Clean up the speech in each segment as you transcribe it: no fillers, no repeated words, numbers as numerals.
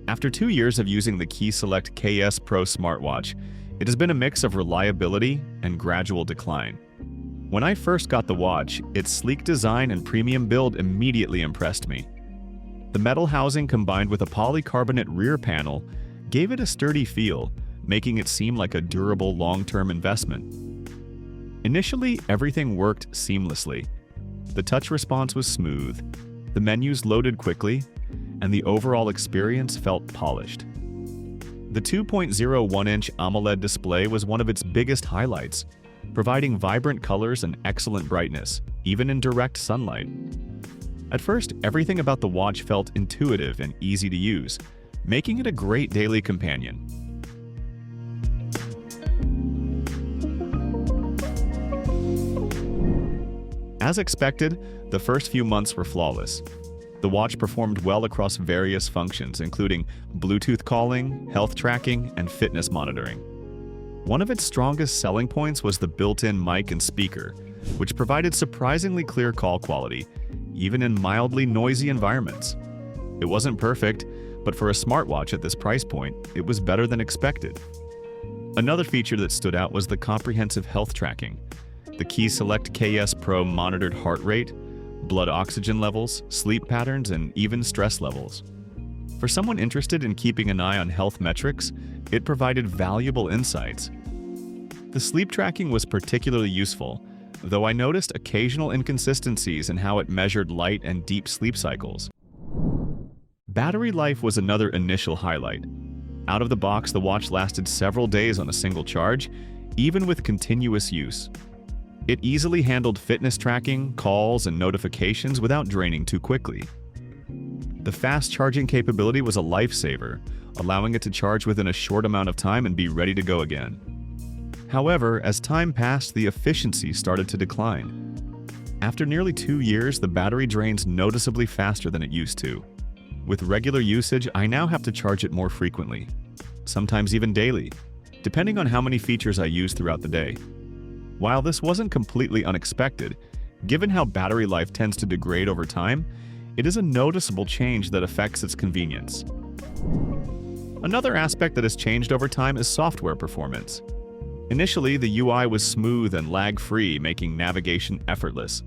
After 2 years of using the Kieslect Ks Pro smartwatch, it has been a mix of reliability and gradual decline. When I first got the watch, its sleek design and premium build immediately impressed me. The metal housing combined with a polycarbonate rear panel gave it a sturdy feel, making it seem like a durable long-term investment. Initially, everything worked seamlessly. The touch response was smooth, the menus loaded quickly, and the overall experience felt polished. The 2.01-inch AMOLED display was one of its biggest highlights, providing vibrant colors and excellent brightness, even in direct sunlight. At first, everything about the watch felt intuitive and easy to use, making it a great daily companion. As expected, the first few months were flawless. The watch performed well across various functions, including Bluetooth calling, health tracking, and fitness monitoring. One of its strongest selling points was the built-in mic and speaker, which provided surprisingly clear call quality, even in mildly noisy environments. It wasn't perfect, but for a smartwatch at this price point, it was better than expected. Another feature that stood out was the comprehensive health tracking. The Kieslect Ks Pro monitored heart rate, blood oxygen levels, sleep patterns, and even stress levels. For someone interested in keeping an eye on health metrics, it provided valuable insights. The sleep tracking was particularly useful, though I noticed occasional inconsistencies in how it measured light and deep sleep cycles. Battery life was another initial highlight. Out of the box, the watch lasted several days on a single charge, even with continuous use. It easily handled fitness tracking, calls, and notifications without draining too quickly. The fast charging capability was a lifesaver, allowing it to charge within a short amount of time and be ready to go again. However, as time passed, the efficiency started to decline. After nearly 2 years, the battery drains noticeably faster than it used to. With regular usage, I now have to charge it more frequently, sometimes even daily, depending on how many features I use throughout the day. While this wasn't completely unexpected, given how battery life tends to degrade over time, it is a noticeable change that affects its convenience. Another aspect that has changed over time is software performance. Initially, the UI was smooth and lag-free, making navigation effortless.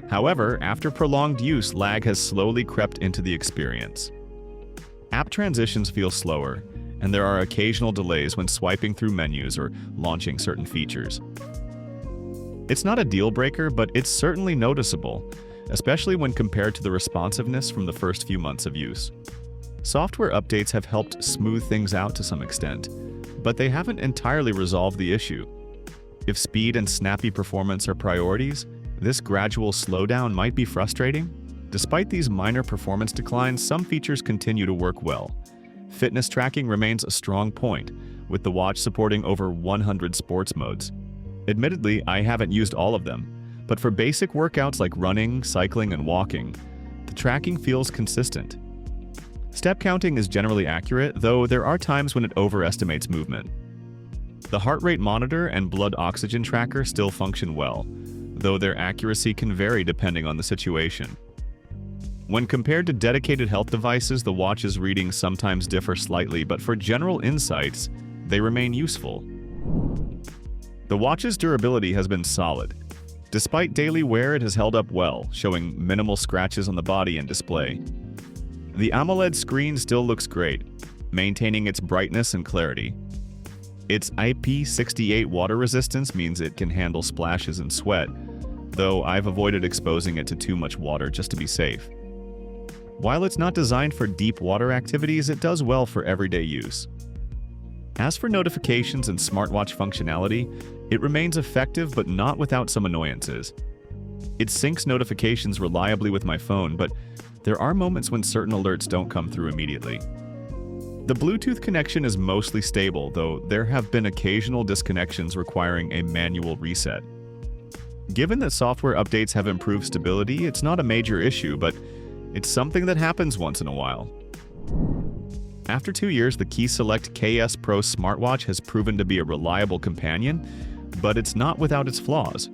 However, after prolonged use, lag has slowly crept into the experience. App transitions feel slower, and there are occasional delays when swiping through menus or launching certain features. It's not a deal-breaker, but it's certainly noticeable, especially when compared to the responsiveness from the first few months of use. Software updates have helped smooth things out to some extent, but they haven't entirely resolved the issue. If speed and snappy performance are priorities, this gradual slowdown might be frustrating. Despite these minor performance declines, some features continue to work well. Fitness tracking remains a strong point, with the watch supporting over 100 sports modes. Admittedly, I haven't used all of them, but for basic workouts like running, cycling, and walking, the tracking feels consistent. Step counting is generally accurate, though there are times when it overestimates movement. The heart rate monitor and blood oxygen tracker still function well, though their accuracy can vary depending on the situation. When compared to dedicated health devices, the watch's readings sometimes differ slightly, but for general insights, they remain useful. The watch's durability has been solid. Despite daily wear, it has held up well, showing minimal scratches on the body and display. The AMOLED screen still looks great, maintaining its brightness and clarity. Its IP68 water resistance means it can handle splashes and sweat, though I've avoided exposing it to too much water just to be safe. While it's not designed for deep water activities, it does well for everyday use. As for notifications and smartwatch functionality, it remains effective but not without some annoyances. It syncs notifications reliably with my phone, but there are moments when certain alerts don't come through immediately. The Bluetooth connection is mostly stable, though there have been occasional disconnections requiring a manual reset. Given that software updates have improved stability, it's not a major issue, but it's something that happens once in a while. After 2 years, the Kieslect Ks Pro smartwatch has proven to be a reliable companion, but it's not without its flaws.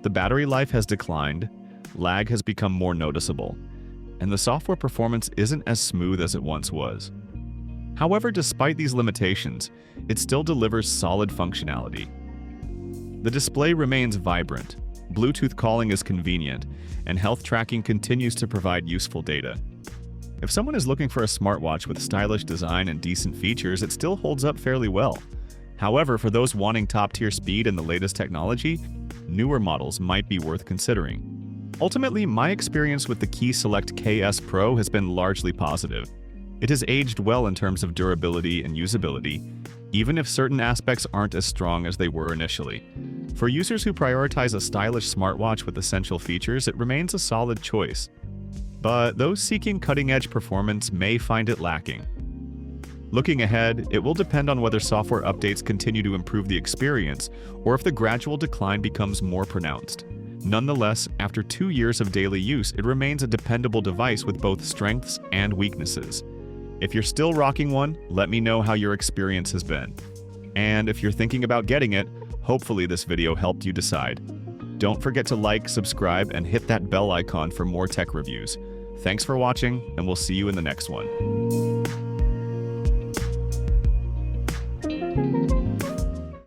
The battery life has declined, lag has become more noticeable, and the software performance isn't as smooth as it once was. However, despite these limitations, it still delivers solid functionality. The display remains vibrant, Bluetooth calling is convenient, and health tracking continues to provide useful data. If someone is looking for a smartwatch with stylish design and decent features, it still holds up fairly well. However, for those wanting top-tier speed and the latest technology, newer models might be worth considering. Ultimately, my experience with the Kieslect Ks Pro has been largely positive. It has aged well in terms of durability and usability, even if certain aspects aren't as strong as they were initially. For users who prioritize a stylish smartwatch with essential features, it remains a solid choice. But those seeking cutting-edge performance may find it lacking. Looking ahead, it will depend on whether software updates continue to improve the experience or if the gradual decline becomes more pronounced. Nonetheless, after 2 years of daily use, it remains a dependable device with both strengths and weaknesses. If you're still rocking one, let me know how your experience has been. And if you're thinking about getting it, hopefully this video helped you decide. Don't forget to like, subscribe, and hit that bell icon for more tech reviews. Thanks for watching, and we'll see you in the next one.